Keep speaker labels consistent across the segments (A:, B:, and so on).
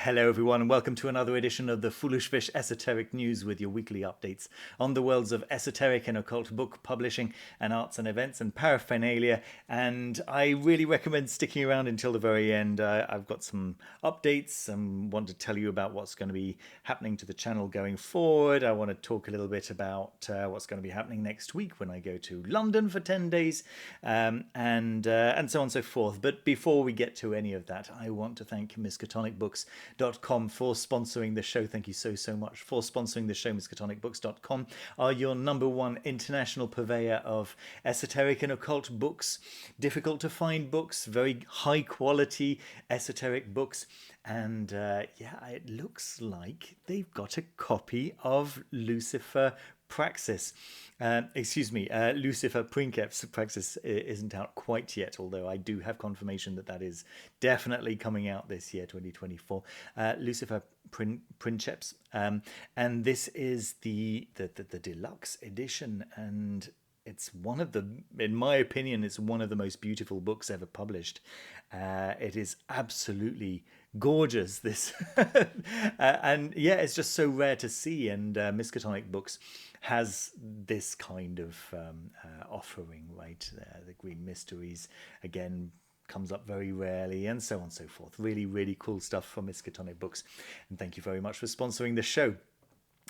A: Hello everyone and welcome to another edition of the Foolish Fish Esoteric News with your weekly updates on the worlds of esoteric and occult book publishing and arts and events and paraphernalia. And I really recommend sticking around until the very end. I've got some updates and want to tell you about what's going to be happening to the channel going forward. I want to talk a little bit about what's going to be happening next week when I go to London for 10 days and so on and so forth. But before we get to any of that, I want to thank miskatonicbooks.com for sponsoring the show. Thank you so much for sponsoring the show. Miskatonicbooks.com are your #1 international purveyor of esoteric and occult books, difficult to find books, very high quality esoteric books. And it looks like they've got a copy of Lucifer Praxis. Lucifer Princeps Praxis isn't out quite yet, although I do have confirmation that is definitely coming out this year, 2024. Lucifer Princeps, and this is the deluxe edition, and it's one of the, in my opinion, it's one of the most beautiful books ever published. It is absolutely gorgeous, this and yeah, it's just so rare to see, and Miskatonic Books has this kind of offering, right? The Green Mysteries again comes up very rarely, and so on and so forth. Really cool stuff from Miskatonic Books, and thank you very much for sponsoring the show.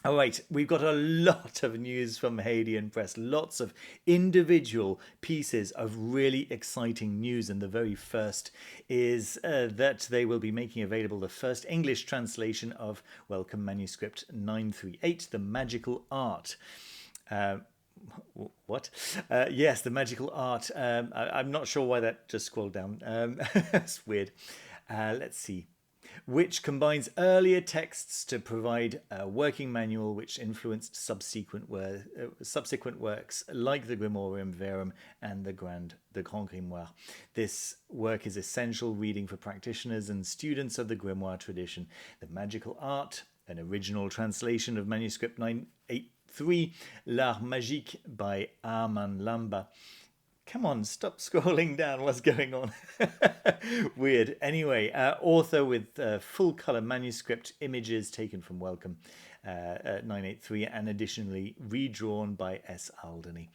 A: All right, we've got a lot of news from Hadean Press, lots of individual pieces of really exciting news. And the very first is that they will be making available the first English translation of Welcome Manuscript 938, The Magical Art. What? Yes, The Magical Art. I'm not sure why that just scrolled down. That's weird. Let's see. Which combines earlier texts to provide a working manual which influenced subsequent works like the Grimorium Verum and the Grand Grimoire. This work is essential reading for practitioners and students of the grimoire tradition. The Magical Art, an original translation of manuscript 983, L'Art Magique by Armand Lamba. Come on, stop scrolling down. What's going on? Weird. Anyway, author with full colour manuscript images taken from Welcome 983 and additionally redrawn by S. Alderney.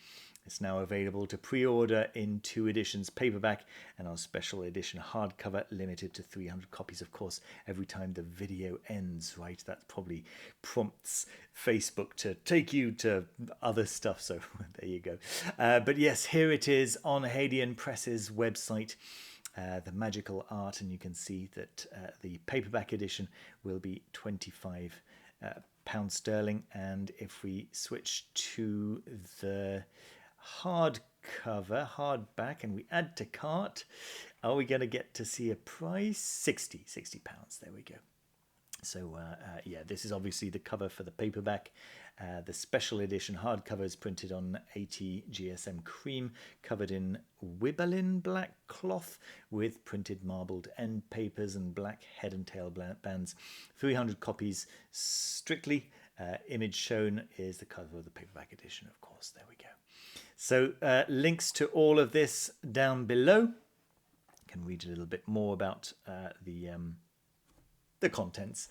A: It's now available to pre-order in 2 editions, paperback and our special edition hardcover, limited to 300 copies, of course, every time the video ends, right? That probably prompts Facebook to take you to other stuff, so there you go. But yes, here it is on Hadean Press's website, The Magical Art, and you can see that the paperback edition will be £25 sterling, and if we switch to the hardback, and we add to cart, are we going to get to see a price? £60. There we go. So yeah, this is obviously the cover for the paperback. The special edition hardcover is printed on 80 GSM cream, covered in Wibberlin black cloth with printed marbled end papers and black head and tail bands. 300 copies strictly. Image shown is the cover of the paperback edition, of course. There we go. So links to all of this down below. You can read a little bit more about the contents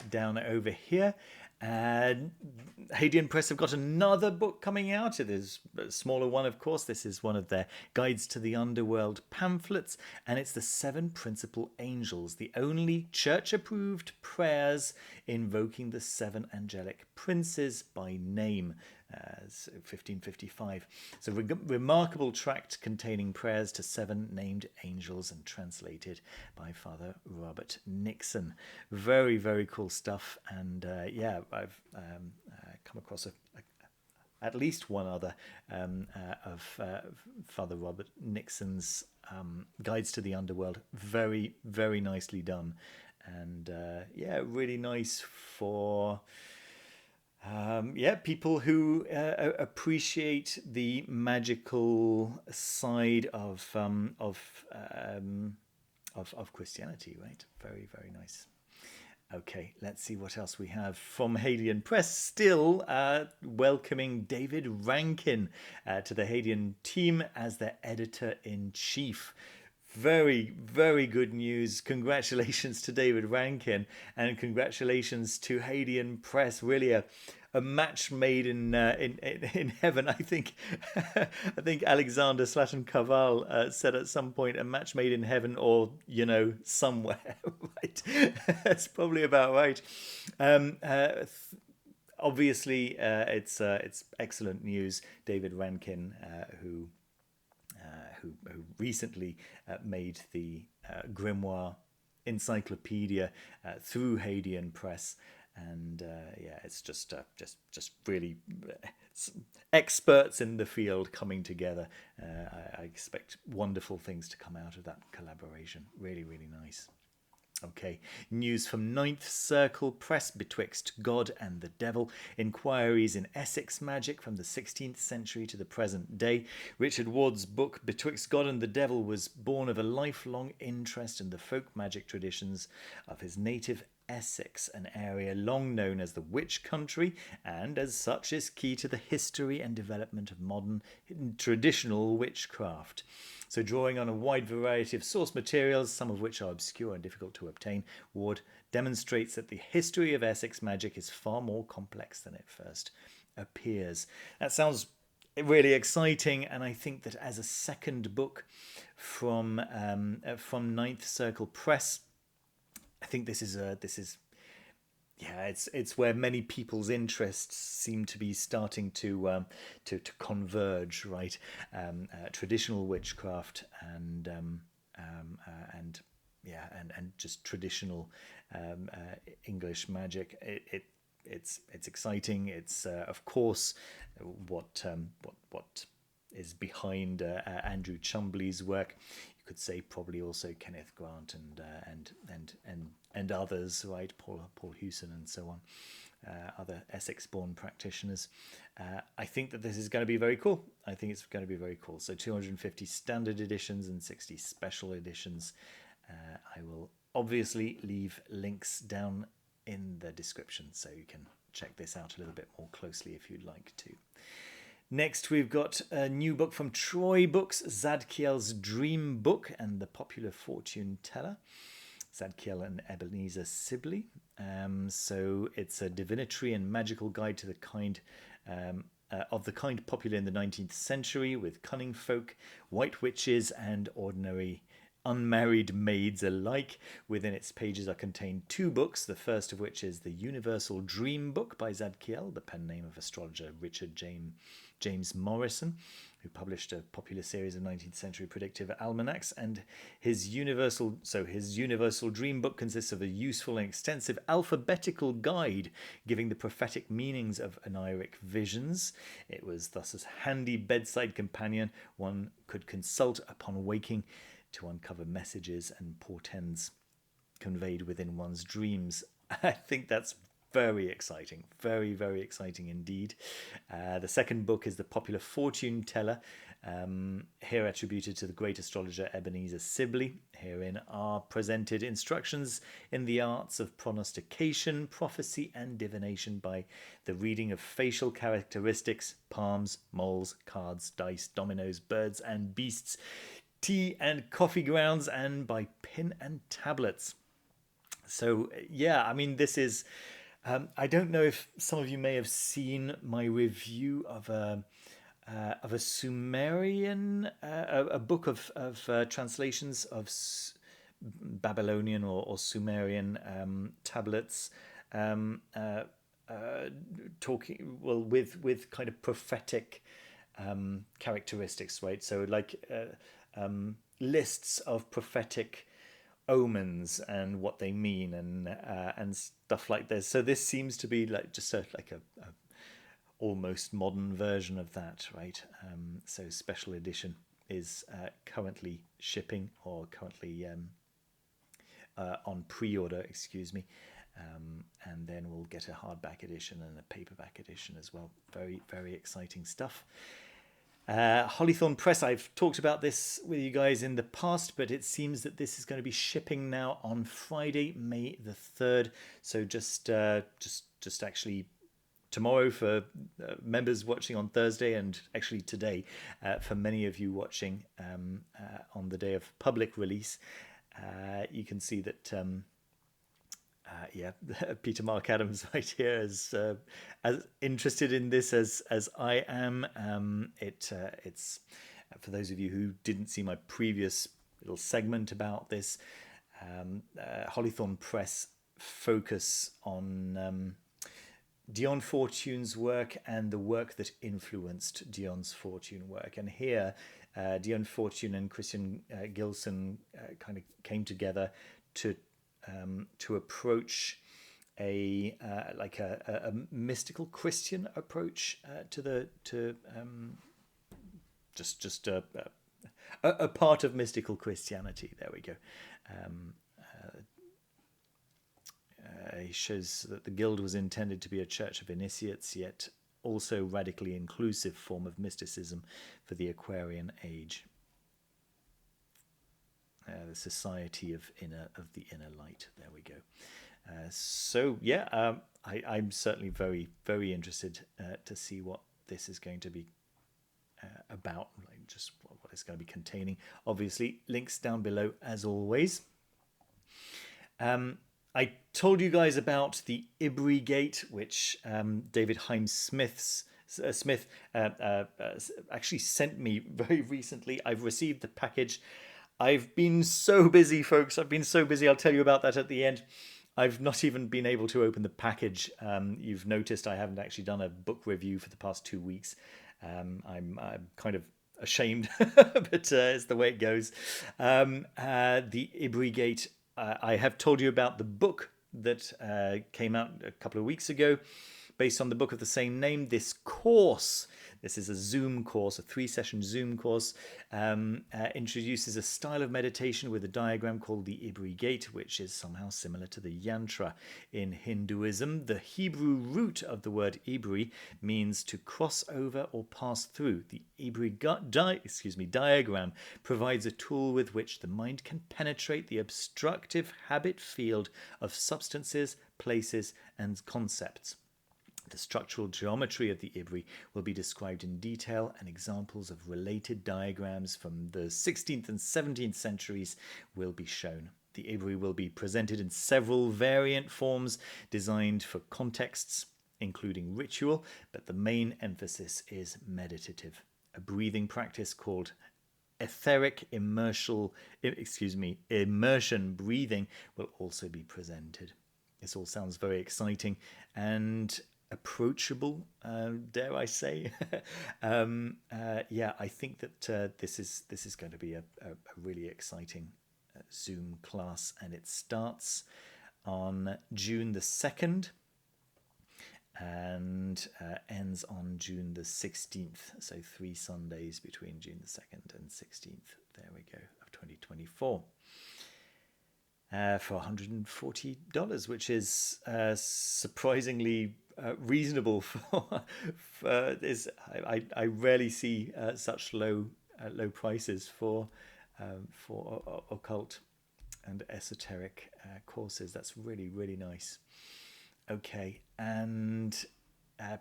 A: down over here. Hadean Press have got another book coming out. It is a smaller one, of course. This is one of their Guides to the Underworld pamphlets, and it's the 7 Principal Angels, the only church-approved prayers invoking the 7 angelic princes by name. 1555. It's a remarkable tract containing prayers to 7 named angels and translated by Father Robert Nixon. Very cool stuff. And yeah, I've come across at least one other of Father Robert Nixon's Guides to the Underworld. Very nicely done. And yeah, really nice for people who appreciate the magical side of Christianity, right? Very nice. Okay, let's see what else we have from Hadean Press. Still welcoming David Rankin to the Hadean team as their editor-in-chief. Very, very good news. Congratulations to David Rankin, and congratulations to Hadean Press. Really a match made in heaven. I think I think Alexander Slatton Kaval said at some point, a match made in heaven, or somewhere. Right? That's probably about right. Obviously, it's excellent news. David Rankin, who recently made the Grimoire Encyclopedia through Hadean Press, and it's just really experts in the field coming together. I expect wonderful things to come out of that collaboration. Really, really nice. Okay, news from Ninth Circle Press, Betwixt God and the Devil, inquiries in Essex magic from the 16th century to the present day. Richard Ward's book Betwixt God and the Devil was born of a lifelong interest in the folk magic traditions of his native Essex, an area long known as the witch country, and as such is key to the history and development of modern traditional witchcraft. So, drawing on a wide variety of source materials, some of which are obscure and difficult to obtain, Ward demonstrates that the history of Essex magic is far more complex than it first appears. That sounds really exciting, and I think that as a second book from Ninth Circle Press, I think this is it's where many people's interests seem to be starting to converge, right? Traditional witchcraft and just traditional English magic. It's exciting. It's of course what is behind Andrew Chumbley's work. You could say probably also Kenneth Grant and others, right? Paul Hewson and so on, other Essex-born practitioners. I think that this is going to be very cool. I think it's going to be very cool. So 250 standard editions and 60 special editions. I will obviously leave links down in the description so you can check this out a little bit more closely if you'd like to. Next, we've got a new book from Troy Books, Zadkiel's Dream Book and the Popular Fortune Teller. Zadkiel and Ebenezer Sibley. So it's a divinatory and magical guide to the kind of the kind popular in the 19th century, with cunning folk, white witches, and ordinary unmarried maids alike. Within its pages are contained two books, the first of which is the Universal Dream Book by Zadkiel, the pen name of astrologer Richard James Morrison, who published a popular series of 19th century predictive almanacs, and his Universal Dream Book consists of a useful and extensive alphabetical guide giving the prophetic meanings of oniric visions. It was thus a handy bedside companion one could consult upon waking to uncover messages and portents conveyed within one's dreams. I think that's very exciting, very, very exciting indeed. The second book is the Popular Fortune Teller, here attributed to the great astrologer Ebenezer Sibley. Herein are presented instructions in the arts of prognostication, prophecy, and divination by the reading of facial characteristics, palms, moles, cards, dice, dominoes, birds and beasts, tea and coffee grounds, and by pin and tablets. So yeah, I mean, this is I don't know if some of you may have seen my review of a Sumerian a book of translations of Babylonian or Sumerian tablets, talking with kind of prophetic characteristics, right? So like lists of prophetic omens and what they mean and stuff like this. So this seems to be like just a almost modern version of that, right? So special edition is currently shipping, or currently on pre-order, excuse me. And then we'll get a hardback edition and a paperback edition as well. Very, very exciting stuff. Hollythorn Press, I've talked about this with you guys in the past, but it seems that this is going to be shipping now on Friday, May the 3rd. So just actually tomorrow for members watching on Thursday, and actually today for many of you watching on the day of public release. You can see that Peter Mark Adams right here is as interested in this as I am. It's for those of you who didn't see my previous little segment about this, Hollythorn Press focus on Dion Fortune's work and the work that influenced Dion's Fortune work. And here, Dion Fortune and Christian Gilson kind of came together to approach a mystical Christian approach to a part of mystical Christianity. There we go. He shows that the guild was intended to be a church of initiates, yet also radically inclusive form of mysticism for the Aquarian age. The Society of the Inner Light. There we go. I'm certainly very, very interested to see what this is going to be about, like just what it's going to be containing. Obviously, links down below as always. I told you guys about the Ibri Gate, which David Hymes Smith actually sent me very recently. I've received the package. I've been so busy, folks. I've been so busy. I'll tell you about that at the end. I've not even been able to open the package. You've noticed I haven't actually done a book review for the past 2 weeks. I'm kind of ashamed, but it's the way it goes. The Ibri Gate. I have told you about the book that came out a couple of weeks ago based on the book of the same name. This course, this is a Zoom course, a 3-session Zoom course, introduces a style of meditation with a diagram called the Ibri Gate, which is somehow similar to the yantra in Hinduism. The Hebrew root of the word Ibri means to cross over or pass through. The Ibri diagram provides a tool with which the mind can penetrate the obstructive habit field of substances, places, and concepts. The structural geometry of the Ibri will be described in detail, and examples of related diagrams from the 16th and 17th centuries will be shown. The Ibri will be presented in several variant forms designed for contexts, including ritual, but the main emphasis is meditative. A breathing practice called Etheric immersion breathing will also be presented. This all sounds very exciting and approachable, dare I say. I think that this is going to be a really exciting Zoom class, and it starts on June the 2nd and ends on June the 16th. So 3 Sundays between June the 2nd and 16th. There we go, of 2024. For $140, which is surprisingly reasonable for this. I rarely see such low prices for occult and esoteric courses. That's really, really nice. Okay, and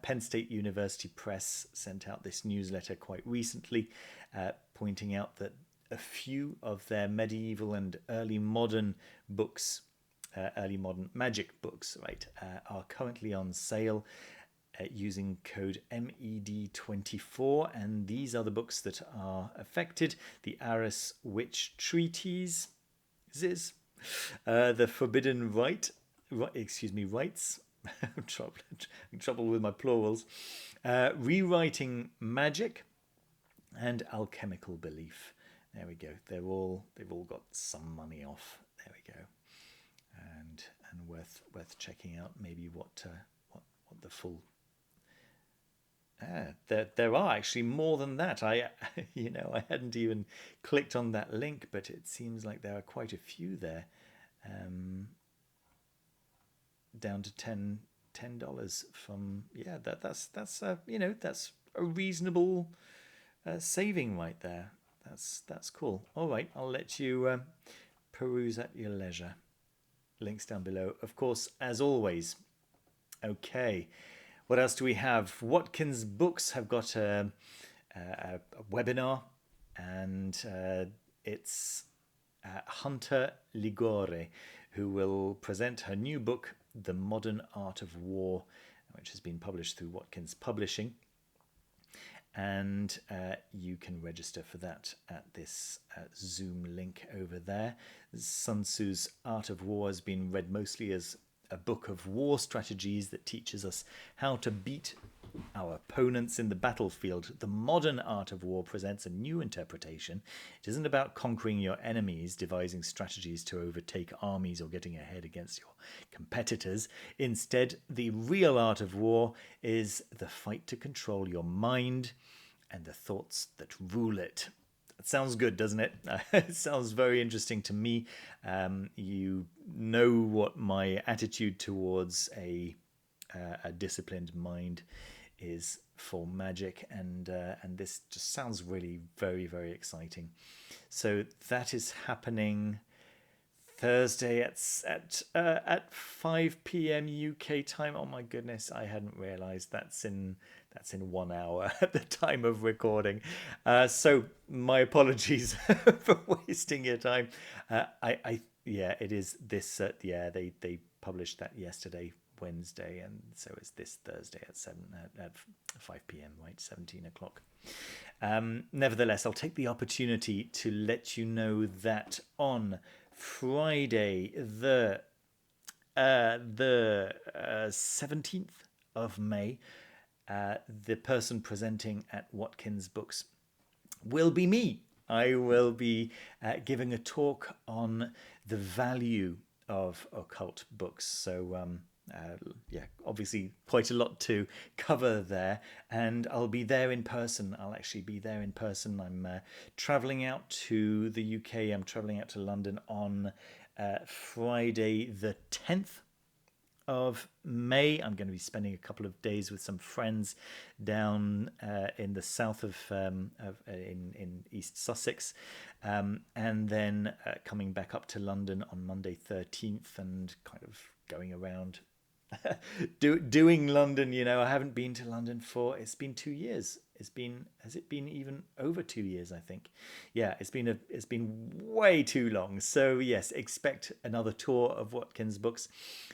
A: Penn State University Press sent out this newsletter quite recently, pointing out that a few of their medieval and early modern books, early modern magic books, right, are currently on sale using code MED24, and these are the books that are affected: the Aris Witch Treatise, the Forbidden Rites. I'm trouble with my plurals. Rewriting Magic, and Alchemical Belief. There we go. They've all got some money off. There we go, and worth checking out. Maybe what the full. There are actually more than that. I hadn't even clicked on that link, but it seems like there are quite a few there, down to $10 from that's a reasonable saving right there. That's cool. All right, I'll let you peruse at your leisure. Links down below, of course, as always. Okay, What else do we have? Watkins Books have got a webinar, and it's Hunter Ligore who will present her new book, The Modern Art of War, which has been published through Watkins Publishing. And you can register for that at this Zoom link over there. Sun Tzu's Art of War has been read mostly as a book of war strategies that teaches us how to beat our opponents in the battlefield. The Modern Art of War presents a new interpretation. It isn't about conquering your enemies, devising strategies to overtake armies, or getting ahead against your competitors. Instead, the real art of war is the fight to control your mind and the thoughts that rule it. That sounds good, doesn't it? It sounds very interesting to me. You know what my attitude towards a disciplined mind is for magic, and this just sounds really very, very exciting. So that is happening Thursday at 5 p.m. UK time. Oh my goodness, I hadn't realised that's in 1 hour at the time of recording. So my apologies for wasting your time. It is this. They published that yesterday, Wednesday, and so it's this Thursday at 5 p.m. right, 17 o'clock. Nevertheless, I'll take the opportunity to let you know that on Friday, the 17th of May, the person presenting at Watkins Books will be me. I will be giving a talk on the value of occult books. So obviously quite a lot to cover there, and I'll be there in person. I'll actually be there in person. I'm traveling out to the UK. I'm traveling out to London on Friday the 10th of May. I'm going to be spending a couple of days with some friends down in the south of in East Sussex, and then coming back up to London on Monday 13th, and kind of going around doing London. I haven't been to London it's been 2 years. Has it been even over 2 years? I think. Yeah, it's been way too long. So yes, expect another tour of Watkins Books.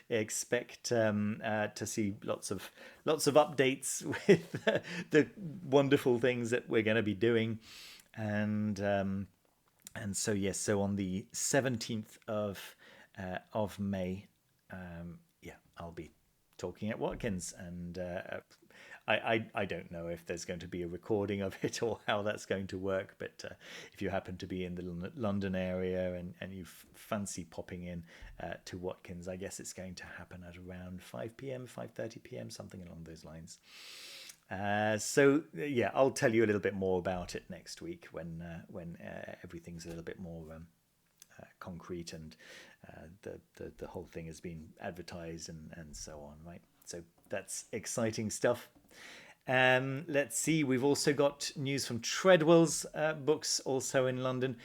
A: Expect to see lots of updates with the wonderful things that we're going to be doing, and so yes. So on the 17th of May. I'll be talking at Watkins, and I don't know if there's going to be a recording of it or how that's going to work, but if you happen to be in the London area and you fancy popping in to Watkins, I guess it's going to happen at around 5 p.m, 5:30 p.m, something along those lines. So I'll tell you a little bit more about it next week when everything's a little bit more concrete, and the whole thing has been advertised and so on, right? So that's exciting stuff. Let's see, we've also got news from Treadwell's Books, also in London,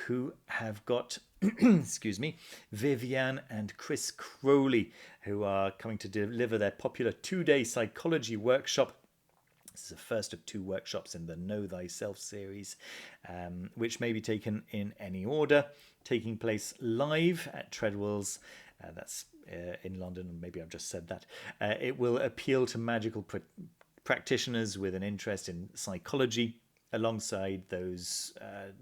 A: who have got excuse me, Vivian and Chris Crowley, who are coming to deliver their popular 2-day psychology workshop. This is the first of 2 workshops in the Know Thyself series, which may be taken in any order, taking place live at Treadwell's. That's in London. Maybe I've just said that. It will appeal to magical practitioners with an interest in psychology, alongside those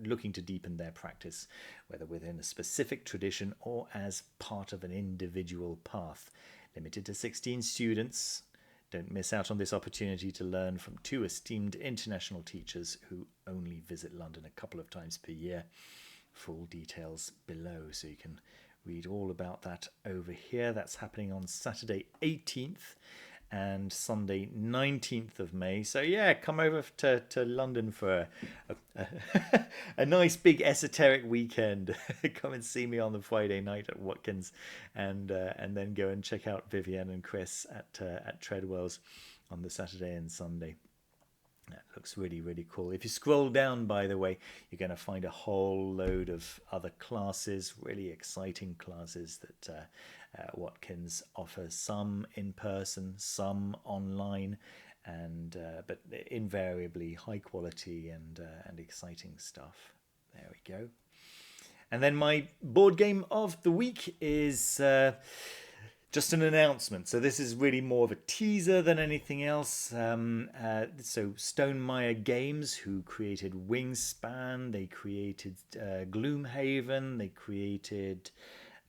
A: looking to deepen their practice, whether within a specific tradition or as part of an individual path. Limited to 16 students. Don't miss out on this opportunity to learn from 2 esteemed international teachers who only visit London a couple of times per year. Full details below, so you can read all about that over here. That's happening on Saturday 18th and Sunday 19th of May. So yeah, come over to London for a nice big esoteric weekend. Come and see me on the Friday night at Watkins, and then go and check out Vivian and Chris at Treadwell's on the Saturday and Sunday. That looks really, really cool. If you scroll down, by the way, you're going to find a whole load of other classes, really exciting classes that Watkins offers. Some in person, some online, and but invariably high quality and exciting stuff. There we go. And then my board game of the week is just an announcement. So this is really more of a teaser than anything else. So Stonemaier Games, who created Wingspan, they created Gloomhaven, they created,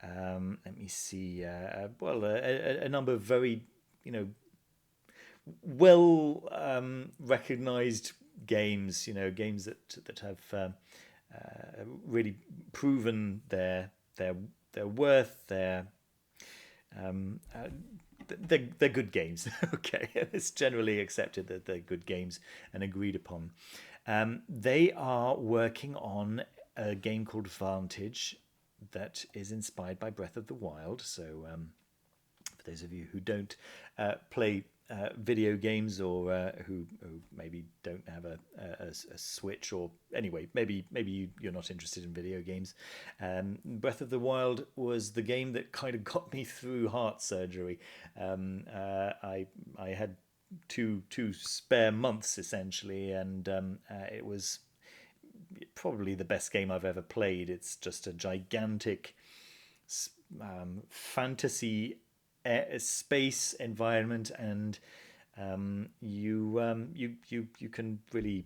A: let me see, a number of very, well recognized games. Games that have really proven their worth, they're good games. Okay, it's generally accepted that they're good games and agreed upon. They are working on a game called Vantage that is inspired by Breath of the Wild. So for those of you who don't play video games, or who maybe don't have a Switch, or anyway, maybe you're not interested in video games. Breath of the Wild was the game that kind of got me through heart surgery. I had two spare months essentially, and it was probably the best game I've ever played. It's just a gigantic fantasy space environment, and you can really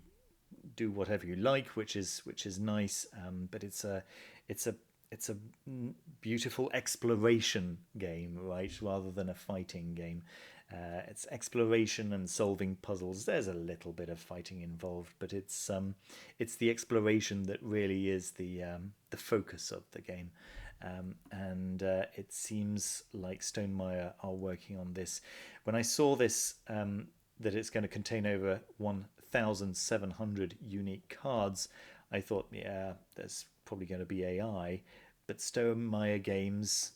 A: do whatever you like, which is nice. But it's a beautiful exploration game, right, rather than a fighting game. It's exploration and solving puzzles. There's a little bit of fighting involved, but it's the exploration that really is the focus of the game. And it seems like Stonemaier are working on this. When I saw this, that it's going to contain over 1,700 unique cards, I thought, yeah, there's probably going to be AI. But Stonemaier Games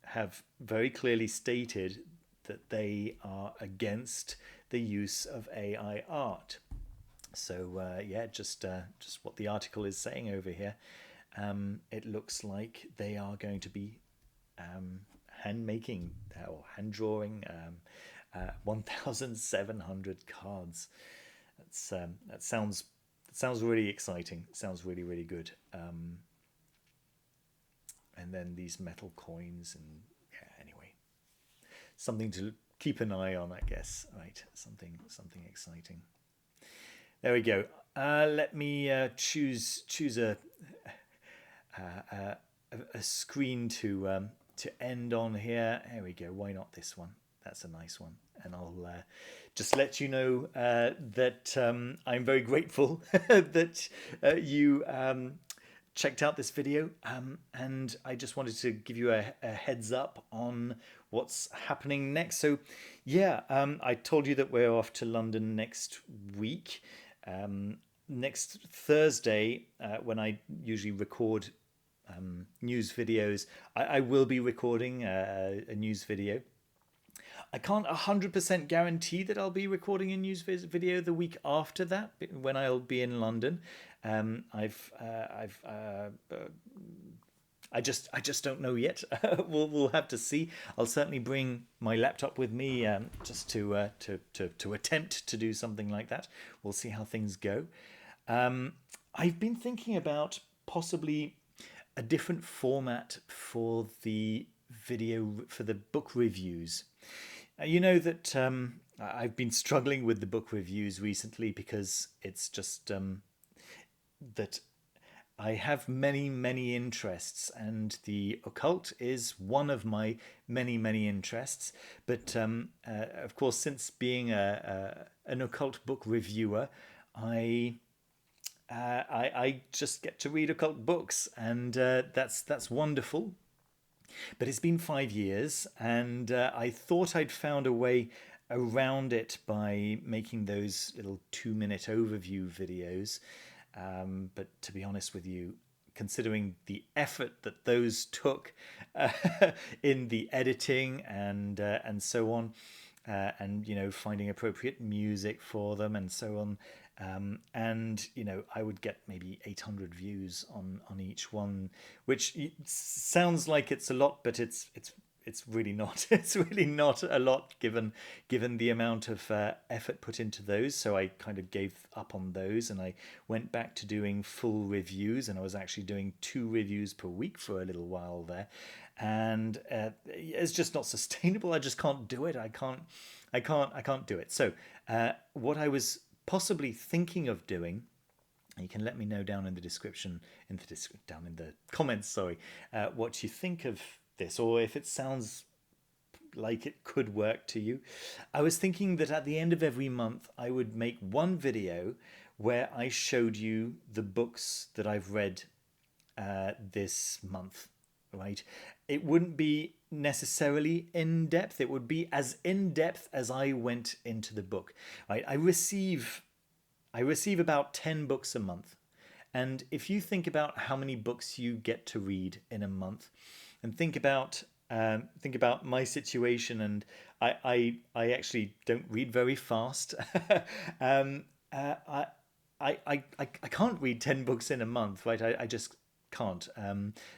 A: have very clearly stated that they are against the use of AI art. So just what the article is saying over here. It looks like they are going to be hand making or hand drawing 1,700 cards. That sounds really exciting. It sounds really, really good. And then these metal coins, and anyway, something to keep an eye on, I guess. Right, something exciting. There we go. Let me choose a screen to end on here. Here we go. Why not this one? That's a nice one. And I'll just let you know that I'm very grateful that you checked out this video, and I just wanted to give you a heads up on what's happening next. So I told you that we're off to London next week. Next Thursday, when I usually record news videos, I will be recording a news video. I can't 100% guarantee that I'll be recording a news video the week after that, when I'll be in London. I just don't know yet. We'll have to see. I'll certainly bring my laptop with me, just to attempt to do something like that. We'll see how things go. I've been thinking about possibly a different format for the video, for the book reviews. You know that I've been struggling with the book reviews recently, because it's just that I have many interests, and the occult is one of my many interests. But of course, since being an occult book reviewer, I just get to read occult books, and that's wonderful. But it's been 5 years, and I thought I'd found a way around it by making those little 2-minute overview videos. But to be honest with you, considering the effort that those took in the editing and so on, and finding appropriate music for them and so on. And I would get maybe 800 views on each one, which sounds like it's a lot, but it's really not. It's really not a lot given the amount of effort put into those. So I kind of gave up on those, and I went back to doing full reviews, and I was actually doing 2 reviews per week for a little while there, and it's just not sustainable. I just can't do it. I can't do it. So what I was possibly thinking of doing, you can let me know down in the description, down in the comments, sorry, what you think of this, or if it sounds like it could work to you. I was thinking that at the end of every month, I would make one video where I showed you the books that I've read this month, right? It wouldn't be necessarily in depth. It would be as in depth as I went into the book, right? I receive about 10 books a month. And if you think about how many books you get to read in a month, and think about my situation, and I actually don't read very fast. I can't read 10 books in a month, right? I just can't.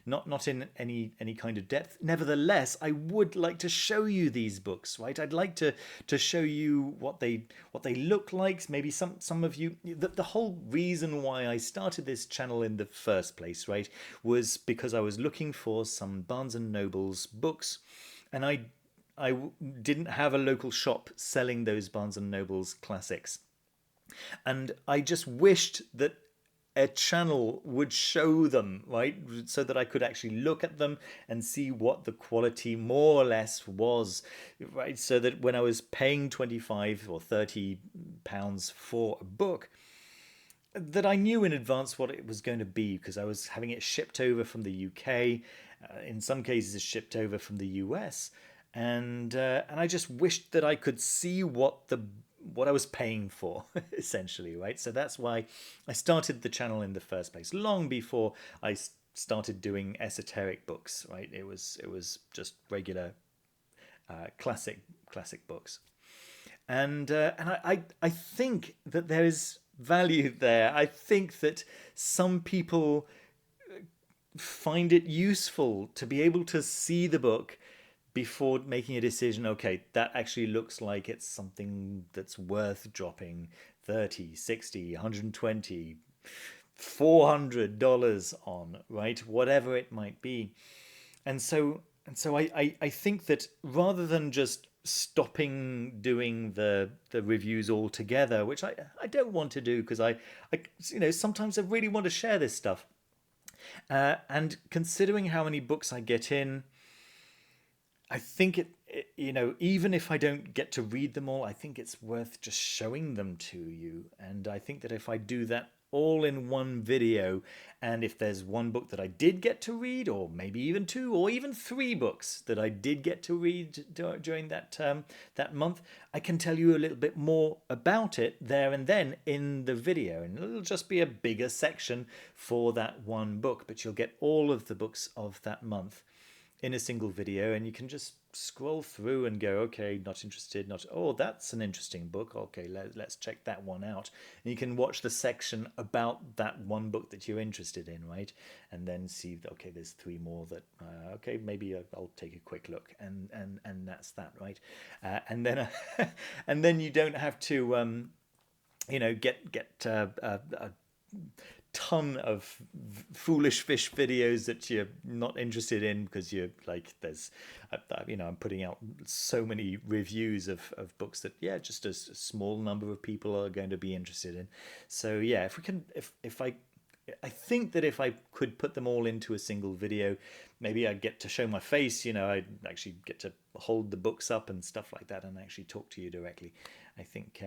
A: Not in any kind of depth. Nevertheless, I would like to show you these books, right? I'd like to show you what they look like. Maybe some of you. The whole reason why I started this channel in the first place, right, was because I was looking for some Barnes and Noble's books, and I didn't have a local shop selling those Barnes and Noble's classics. And I just wished that a channel would show them, right, so that I could actually look at them and see what the quality more or less was, right, so that when I was paying 25 or 30 pounds for a book, that I knew in advance what it was going to be, because I was having it shipped over from the UK, in some cases shipped over from the US, and I just wished that I could see what I was paying for, essentially, right? So that's why I started the channel in the first place, long before I started doing esoteric books, right? It was just regular classic books, and I think that there is value there. I think that some people find it useful to be able to see the book before making a decision. Okay, that actually looks like it's something that's worth dropping 30, 60, 120, $400 on, right? Whatever it might be. And so I think that rather than just stopping doing the reviews altogether, which I don't want to do, because I sometimes I really want to share this stuff. And considering how many books I get in, I think even if I don't get to read them all, I think it's worth just showing them to you. And I think that if I do that all in one video, and if there's one book that I did get to read, or maybe even 2 or even 3 books that I did get to read during that month, I can tell you a little bit more about it there and then in the video, and it'll just be a bigger section for that one book, but you'll get all of the books of that month in a single video, and you can just scroll through and go, okay, not interested, oh, that's an interesting book, okay, let's check that one out. And you can watch the section about that one book that you're interested in, right? And then see, okay, there's 3 more that okay, maybe I'll take a quick look, and that's that, right? And then and then you don't have to get a ton of foolish fish videos that you're not interested in, because you're like, there's I'm putting out so many reviews of books that just a small number of people are going to be interested in. So if I think that if I could put them all into a single video, maybe I'd get to show my face, I'd actually get to hold the books up and stuff like that and actually talk to you directly. I think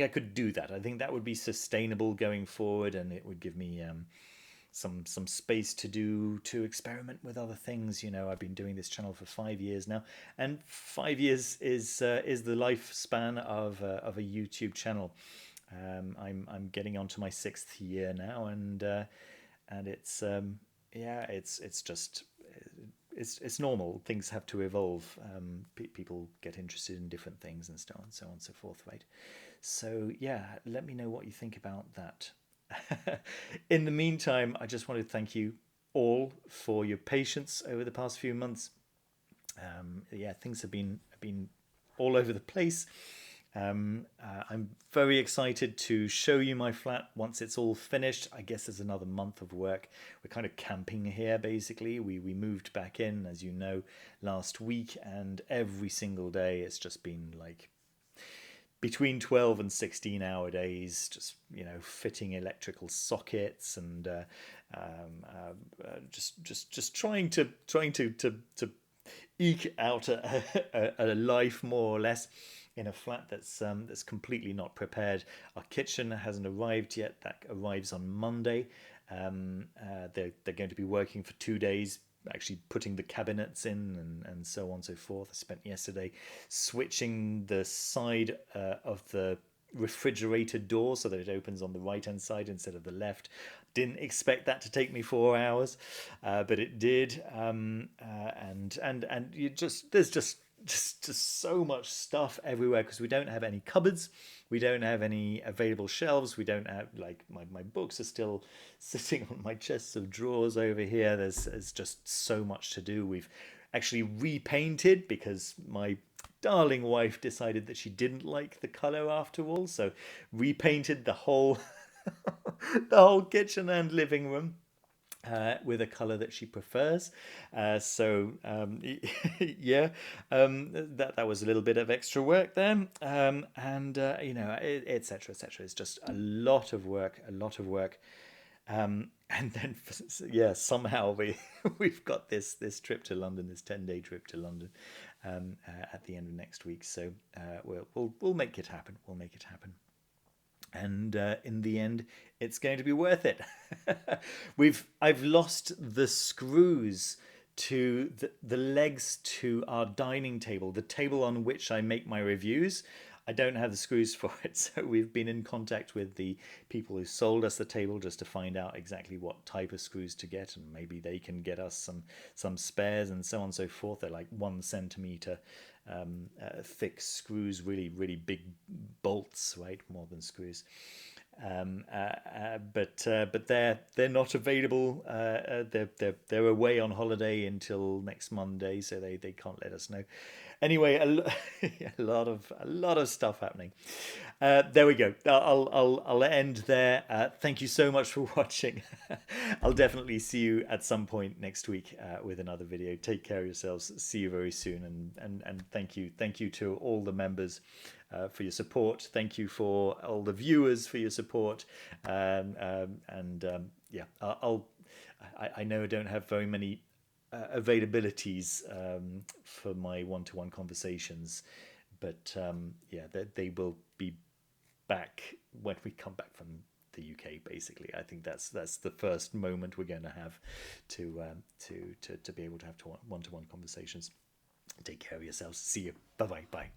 A: I could do that. I think that would be sustainable going forward, and it would give me some space to experiment with other things. I've been doing this channel for 5 years now, and 5 years is the lifespan of a YouTube channel. I'm getting onto my 6th year now, and it's it's just it's normal. Things have to evolve. People get interested in different things and so on and so forth, right? So yeah, let me know what you think about that. In the meantime, I just want to thank you all for your patience over the past few months. Yeah, things have been all over the place. I'm very excited to show you my flat once it's all finished. I guess there's another month of work. We're kind of camping here, basically. We moved back in, as you know, last week, and every single day it's just been like between 12 and 16-hour days, just fitting electrical sockets and just trying to eke out a life, more or less, in a flat that's completely not prepared. Our kitchen hasn't arrived yet. That arrives on Monday. They're going to be working for 2 days, actually putting the cabinets in and so on and so forth. I spent yesterday switching the side of the refrigerator door so that it opens on the right hand side instead of the left. Didn't expect that to take me 4 hours, but it did. And you there's just so much stuff everywhere because we don't have any cupboards, we don't have any available shelves, we don't have, like, my books are still sitting on my chests of drawers over here. There's just so much to do. We've actually repainted because my darling wife decided that she didn't like the color after all, so repainted the whole the whole kitchen and living room with a color that she prefers. Yeah, that was a little bit of extra work there, and etc. etc. It's just a lot of work, and then yeah, somehow we've got this trip to London, this 10-day trip to London, at the end of next week. So we'll make it happen. We'll make it happen. And in the end, it's going to be worth it. I've lost the screws to the legs to our dining table, the table on which I make my reviews. I don't have the screws for it, so we've been in contact with the people who sold us the table just to find out exactly what type of screws to get, and maybe they can get us some spares and so on and so forth. They're like 1 centimeter thick screws, really really big bolts, right? More than screws. But they're not available. They're away on holiday until next Monday, so they can't let us know. Anyway, a lot of stuff happening. There we go. I'll end there. Thank you so much for watching. I'll definitely see you at some point next week with another video. Take care of yourselves. See you very soon, and thank you to all the members for your support. Thank you for all the viewers for your support. Yeah, I know I don't have very many availabilities for my one-to-one conversations, but yeah, they will be back when we come back from the UK. Basically, I think that's the first moment we're going to have to be able to have one-to-one conversations. Take care of yourselves. See you. Bye.